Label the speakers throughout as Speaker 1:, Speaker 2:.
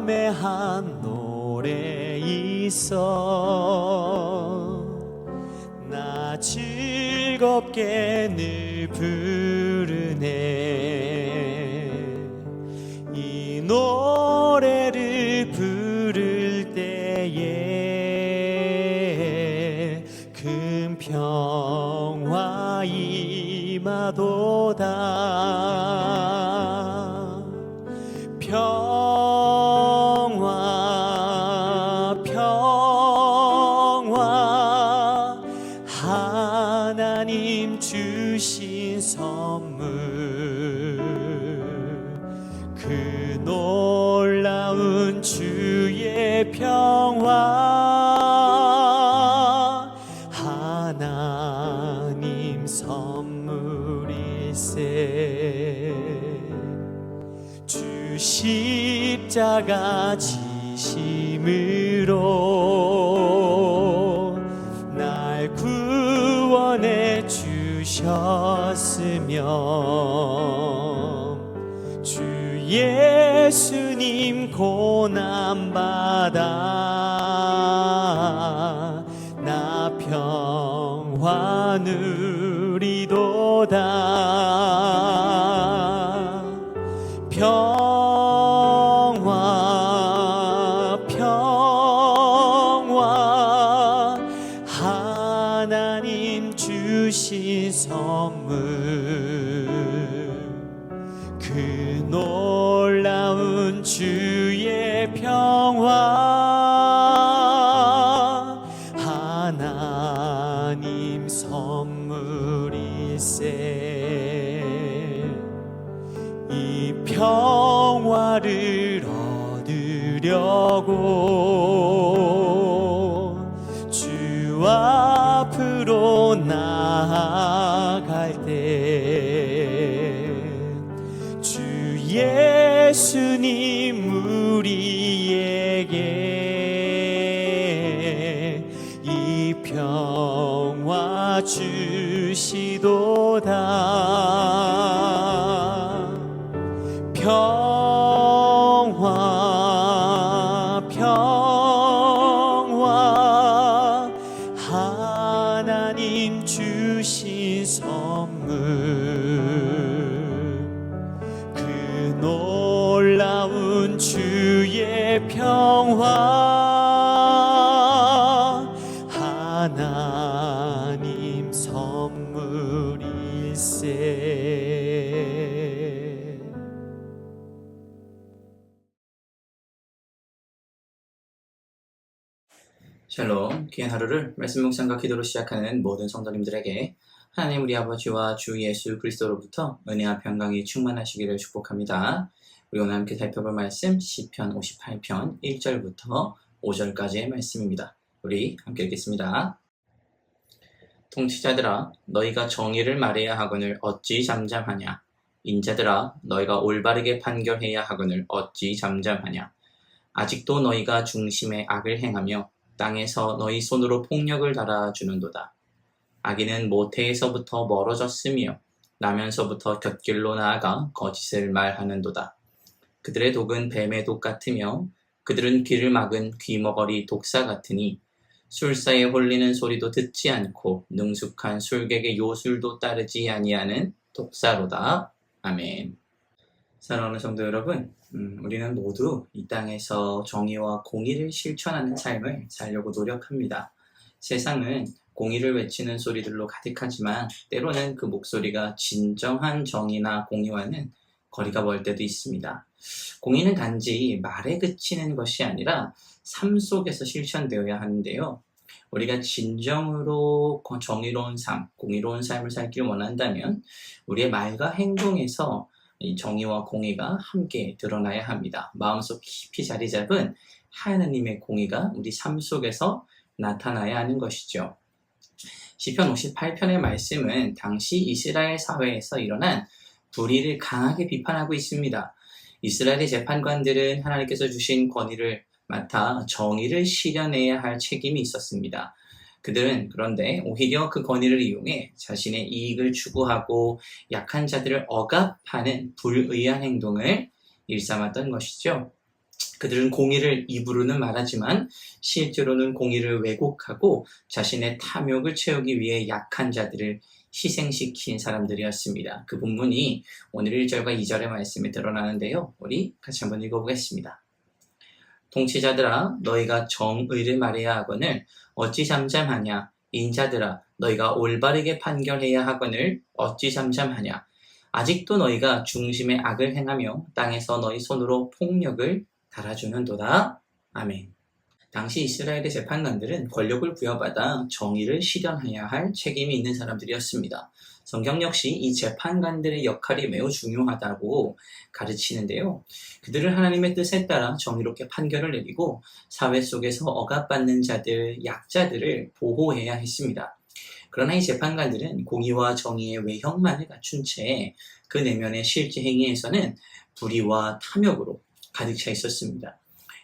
Speaker 1: 마음에 한 노래 있어 나 즐겁게 늘 부르네 이 노래를 부를 때에 큰 평화 임하도다 평화 평화 하나님 주신 선물 그 놀라운 주의 평화 하나님 선물일세 주 십자가 지심으로 날 구원해 주셨으며 주 예수님 고난받아 나 평화 누리도다 평화 평화 하나님 주신 선물 그 놀라운 주의 평화 하나님 선물일세 이 평화를 얻으려고 주 앞으로 나아갈 때 주 예수님 우리에게 이 평화 주시도다 평화 평화 하나님 주신 선물 그 놀라운 주의 평화 하나님 선물일세
Speaker 2: 샬롬, 귀한 하루를 말씀 묵상과 기도로 시작하는 모든 성도님들에게 하나님 우리 아버지와 주 예수 그리스도로부터 은혜와 평강이 충만하시기를 축복합니다. 우리 오늘 함께 살펴볼 말씀 시편 58편 1절부터 5절까지의 말씀입니다. 우리 함께 읽겠습니다. 통치자들아 너희가 정의를 말해야 하거늘 어찌 잠잠하냐 인자들아 너희가 올바르게 판결해야 하거늘 어찌 잠잠하냐 아직도 너희가 중심에 악을 행하며 땅에서 너희 손으로 폭력을 달아주는도다. 악인은 모태에서부터 멀어졌으며 나면서부터 곁길로 나아가 거짓을 말하는도다. 그들의 독은 뱀의 독 같으며 그들은 귀를 막은 귀머거리 독사 같으니 술사에 홀리는 소리도 듣지 않고 능숙한 술객의 요술도 따르지 아니하는 독사로다. 아멘. 사랑하는 성도 여러분, 우리는 모두 이 땅에서 정의와 공의를 실천하는 삶을 살려고 노력합니다. 세상은 공의를 외치는 소리들로 가득하지만 때로는 그 목소리가 진정한 정의나 공의와는 거리가 멀 때도 있습니다. 공의는 단지 말에 그치는 것이 아니라 삶 속에서 실천되어야 하는데요. 우리가 진정으로 정의로운 삶, 공의로운 삶을 살기를 원한다면 우리의 말과 행동에서 이 정의와 공의가 함께 드러나야 합니다. 마음속 깊이 자리 잡은 하나님의 공의가 우리 삶 속에서 나타나야 하는 것이죠. 시편 58편의 말씀은 당시 이스라엘 사회에서 일어난 불의를 강하게 비판하고 있습니다. 이스라엘의 재판관들은 하나님께서 주신 권위를 맡아 정의를 실현해야 할 책임이 있었습니다. 그들은 그런데 오히려 그 권위를 이용해 자신의 이익을 추구하고 약한 자들을 억압하는 불의한 행동을 일삼았던 것이죠. 그들은 공의를 입으로는 말하지만 실제로는 공의를 왜곡하고 자신의 탐욕을 채우기 위해 약한 자들을 희생시킨 사람들이었습니다. 그 본문이 오늘 1절과 2절의 말씀에 드러나는데요. 우리 같이 한번 읽어보겠습니다. 통치자들아 너희가 정의를 말해야 하거늘 어찌 잠잠하냐. 인자들아 너희가 올바르게 판결해야 하거늘 어찌 잠잠하냐. 아직도 너희가 중심의 악을 행하며 땅에서 너희 손으로 폭력을 달아주는도다. 아멘. 당시 이스라엘의 재판관들은 권력을 부여받아 정의를 실현해야 할 책임이 있는 사람들이었습니다. 성경 역시 이 재판관들의 역할이 매우 중요하다고 가르치는데요. 그들은 하나님의 뜻에 따라 정의롭게 판결을 내리고 사회 속에서 억압받는 자들, 약자들을 보호해야 했습니다. 그러나 이 재판관들은 공의와 정의의 외형만을 갖춘 채 그 내면의 실제 행위에서는 불의와 탐욕으로 가득 차 있었습니다.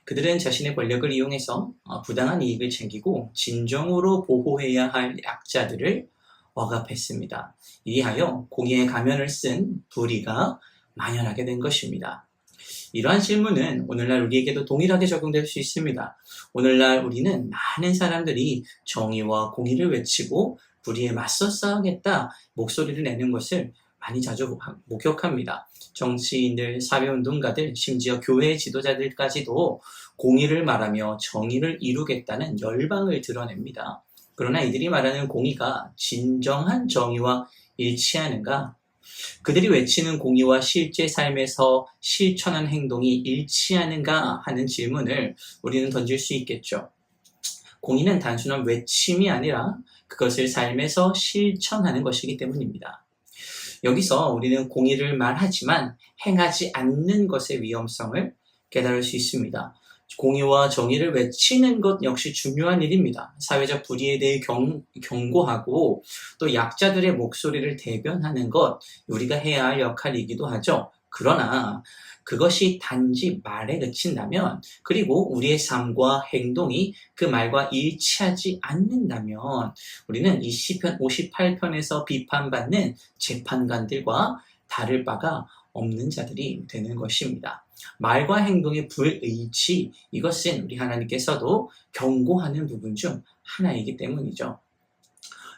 Speaker 2: 그들은 자신의 권력을 이용해서 부당한 이익을 챙기고 진정으로 보호해야 할 약자들을 억압했습니다. 이리하여 공의의 가면을 쓴 불의가 만연하게 된 것입니다. 이러한 질문은 오늘날 우리에게도 동일하게 적용될 수 있습니다. 오늘날 우리는 많은 사람들이 정의와 공의를 외치고 불의에 맞서 싸우겠다 목소리를 내는 것을 많이 자주 목격합니다. 정치인들, 사회운동가들, 심지어 교회 지도자들까지도 공의를 말하며 정의를 이루겠다는 열망을 드러냅니다. 그러나 이들이 말하는 공의가 진정한 정의와 일치하는가? 그들이 외치는 공의와 실제 삶에서 실천한 행동이 일치하는가 하는 질문을 우리는 던질 수 있겠죠. 공의는 단순한 외침이 아니라 그것을 삶에서 실천하는 것이기 때문입니다. 여기서 우리는 공의를 말하지만 행하지 않는 것의 위험성을 깨달을 수 있습니다. 공의와 정의를 외치는 것 역시 중요한 일입니다. 사회적 불의에 대해 경고하고 또 약자들의 목소리를 대변하는 것, 우리가 해야 할 역할이기도 하죠. 그러나 그것이 단지 말에 그친다면, 그리고 우리의 삶과 행동이 그 말과 일치하지 않는다면 우리는 이 시편 58편에서 비판받는 재판관들과 다를 바가 없는 자들이 되는 것입니다. 말과 행동의 불일치, 이것은 우리 하나님께서도 경고하는 부분 중 하나이기 때문이죠.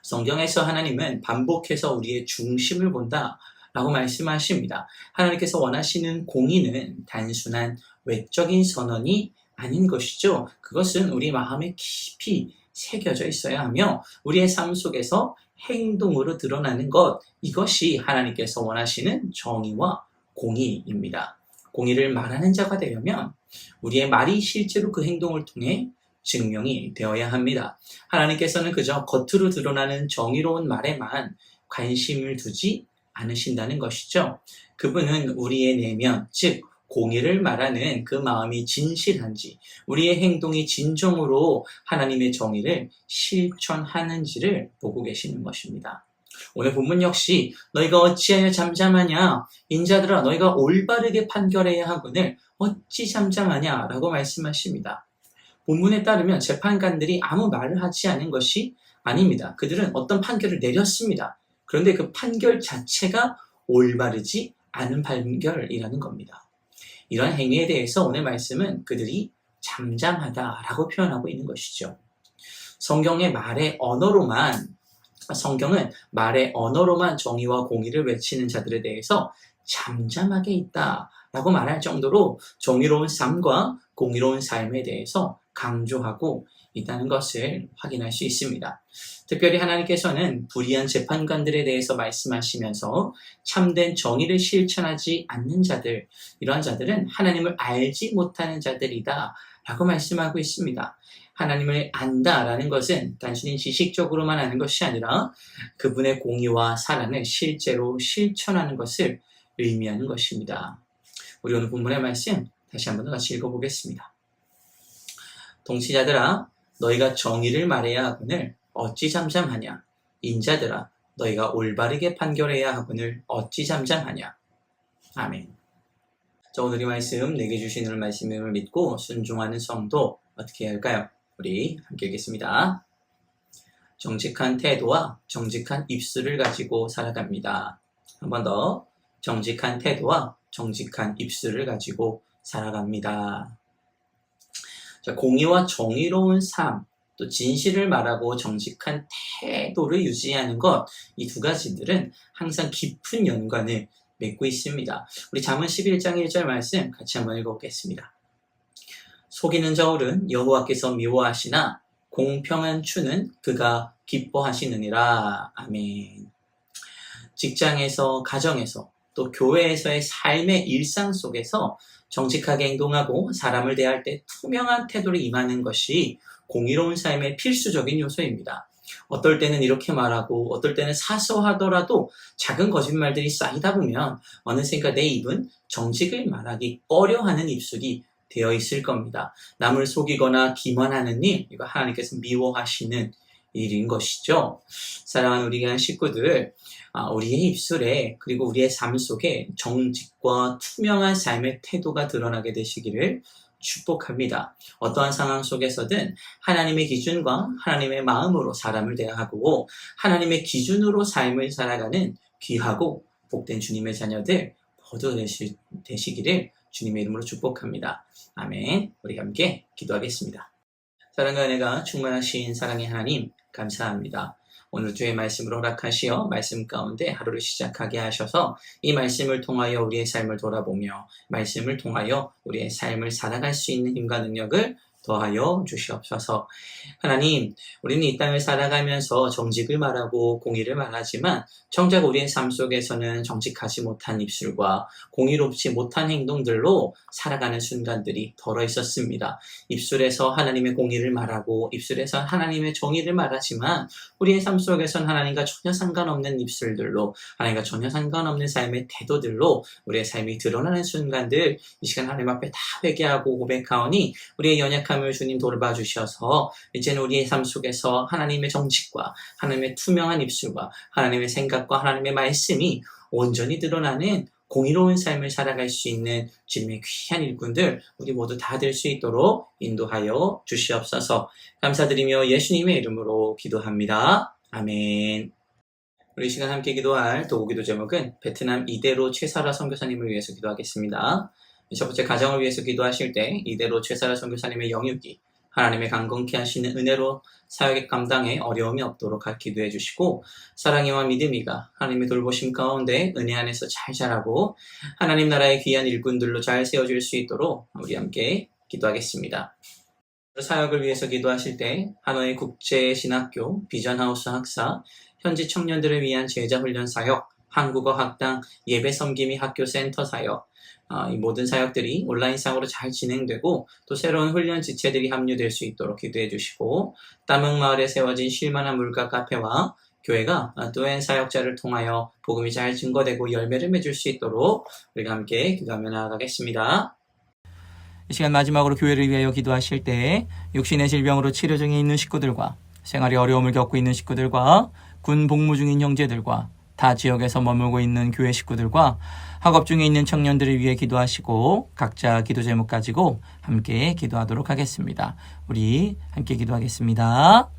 Speaker 2: 성경에서 하나님은 반복해서 우리의 중심을 본다 라고 말씀하십니다. 하나님께서 원하시는 공의는 단순한 외적인 선언이 아닌 것이죠. 그것은 우리 마음에 깊이 새겨져 있어야 하며 우리의 삶 속에서 행동으로 드러나는 것, 이것이 하나님께서 원하시는 정의와 공의입니다. 공의를 말하는 자가 되려면 우리의 말이 실제로 그 행동을 통해 증명이 되어야 합니다. 하나님께서는 그저 겉으로 드러나는 정의로운 말에만 관심을 두지 않으신다는 것이죠. 그분은 우리의 내면, 즉 공의를 말하는 그 마음이 진실한지, 우리의 행동이 진정으로 하나님의 정의를 실천하는지를 보고 계시는 것입니다. 오늘 본문 역시 너희가 어찌하여 잠잠하냐, 인자들아 너희가 올바르게 판결해야 하거늘 어찌 잠잠하냐 라고 말씀하십니다. 본문에 따르면 재판관들이 아무 말을 하지 않은 것이 아닙니다. 그들은 어떤 판결을 내렸습니다. 그런데 그 판결 자체가 올바르지 않은 판결이라는 겁니다. 이런 행위에 대해서 오늘 말씀은 그들이 잠잠하다라고 표현하고 있는 것이죠. 성경은 말의 언어로만 정의와 공의를 외치는 자들에 대해서 잠잠하게 있다라고 말할 정도로 정의로운 삶과 공의로운 삶에 대해서 강조하고 있다는 것을 확인할 수 있습니다. 특별히 하나님께서는 불의한 재판관들에 대해서 말씀하시면서 참된 정의를 실천하지 않는 자들, 이러한 자들은 하나님을 알지 못하는 자들이다 라고 말씀하고 있습니다. 하나님을 안다라는 것은 단순히 지식적으로만 아는 것이 아니라 그분의 공의와 사랑을 실제로 실천하는 것을 의미하는 것입니다. 우리 오늘 본문의 말씀 다시 한번 같이 읽어보겠습니다. 통치자들아 너희가 정의를 말해야 하거늘 어찌 잠잠하냐. 인자들아 너희가 올바르게 판결해야 하거늘 어찌 잠잠하냐. 아멘. 자, 오늘 이 말씀 내게 주시는 말씀을 믿고 순종하는 성도 어떻게 해야 할까요? 우리 함께 읽겠습니다. 정직한 태도와 정직한 입술을 가지고 살아갑니다. 한 번 더. 정직한 태도와 정직한 입술을 가지고 살아갑니다. 자, 공의와 정의로운 삶, 또 진실을 말하고 정직한 태도를 유지하는 것, 이 두 가지들은 항상 깊은 연관을 맺고 있습니다. 우리 잠언 11장 1절 말씀 같이 한번 읽어보겠습니다. 속이는 저울은 여호와께서 미워하시나 공평한 추는 그가 기뻐하시느니라. 아멘. 직장에서, 가정에서, 또 교회에서의 삶의 일상 속에서 정직하게 행동하고 사람을 대할 때 투명한 태도를 임하는 것이 공의로운 삶의 필수적인 요소입니다. 어떨 때는 이렇게 말하고 어떨 때는 사소하더라도 작은 거짓말들이 쌓이다 보면 어느샌가 내 입은 정직을 말하기 꺼려하는 입술이 되어 있을 겁니다. 남을 속이거나 기만하는 일, 이거 하나님께서 미워하시는 일인 것이죠. 사랑하는 우리 교회 식구들, 우리의 입술에 그리고 우리의 삶 속에 정직과 투명한 삶의 태도가 드러나게 되시기를 축복합니다. 어떠한 상황 속에서든 하나님의 기준과 하나님의 마음으로 사람을 대하고 하나님의 기준으로 삶을 살아가는 귀하고 복된 주님의 자녀들 모두 되시기를 주님의 이름으로 축복합니다. 아멘. 우리 함께 기도하겠습니다. 사랑과 은혜가 충만하신 사랑의 하나님 감사합니다. 오늘 주의 말씀으로 허락하시어 말씀 가운데 하루를 시작하게 하셔서 이 말씀을 통하여 우리의 삶을 돌아보며 말씀을 통하여 우리의 삶을 살아갈 수 있는 힘과 능력을 더하여 주시옵소서. 하나님, 우리는 이 땅을 살아가면서 정직을 말하고 공의를 말하지만 정작 우리의 삶 속에서는 정직하지 못한 입술과 공의롭지 못한 행동들로 살아가는 순간들이 덜어 있었습니다. 입술에서 하나님의 공의를 말하고 입술에서 하나님의 정의를 말하지만 우리의 삶 속에서는 하나님과 전혀 상관없는 입술들로 하나님과 전혀 상관없는 삶의 태도들로 우리의 삶이 드러나는 순간들 이 시간 하나님 앞에 다 회개하고 고백하오니 우리의 연약함을 주님 돌봐 주셔서 이제는 우리의 삶 속에서 하나님의 정직과 하나님의 투명한 입술과 하나님의 생각과 하나님의 말씀이 온전히 드러나는 공의로운 삶을 살아갈 수 있는 주님의 귀한 일꾼들 우리 모두 다 될 수 있도록 인도하여 주시옵소서. 감사드리며 예수님의 이름으로 기도합니다. 아멘. 우리 시간 함께 기도할 도구기도 제목은 베트남 이대로 최사라 선교사님을 위해서 기도하겠습니다. 첫 번째, 가정을 위해서 기도하실 때 이대로 최사라 선교사님의 영육이 하나님의 강건케 하시는 은혜로 사역의 감당에 어려움이 없도록 기도해 주시고, 사랑이와 믿음이가 하나님의 돌보심 가운데 은혜 안에서 잘 자라고 하나님 나라의 귀한 일꾼들로 잘 세워질 수 있도록 우리 함께 기도하겠습니다. 사역을 위해서 기도하실 때 하노이 국제신학교 비전하우스 학사, 현지 청년들을 위한 제자훈련 사역, 한국어 학당, 예배 섬김이 학교 센터 사역, 이 모든 사역들이 온라인상으로 잘 진행되고 또 새로운 훈련 지체들이 합류될 수 있도록 기도해 주시고, 따릉마을에 세워진 쉴만한 물가 카페와 교회가 또한 사역자를 통하여 복음이 잘 증거되고 열매를 맺을 수 있도록 우리가 함께 기도하며 나아가겠습니다. 이 시간 마지막으로 교회를 위하여 기도하실 때 육신의 질병으로 치료 중에 있는 식구들과 생활에 어려움을 겪고 있는 식구들과 군 복무 중인 형제들과 타 지역에서 머물고 있는 교회 식구들과 학업 중에 있는 청년들을 위해 기도하시고 각자 기도 제목 가지고 함께 기도하도록 하겠습니다. 우리 함께 기도하겠습니다.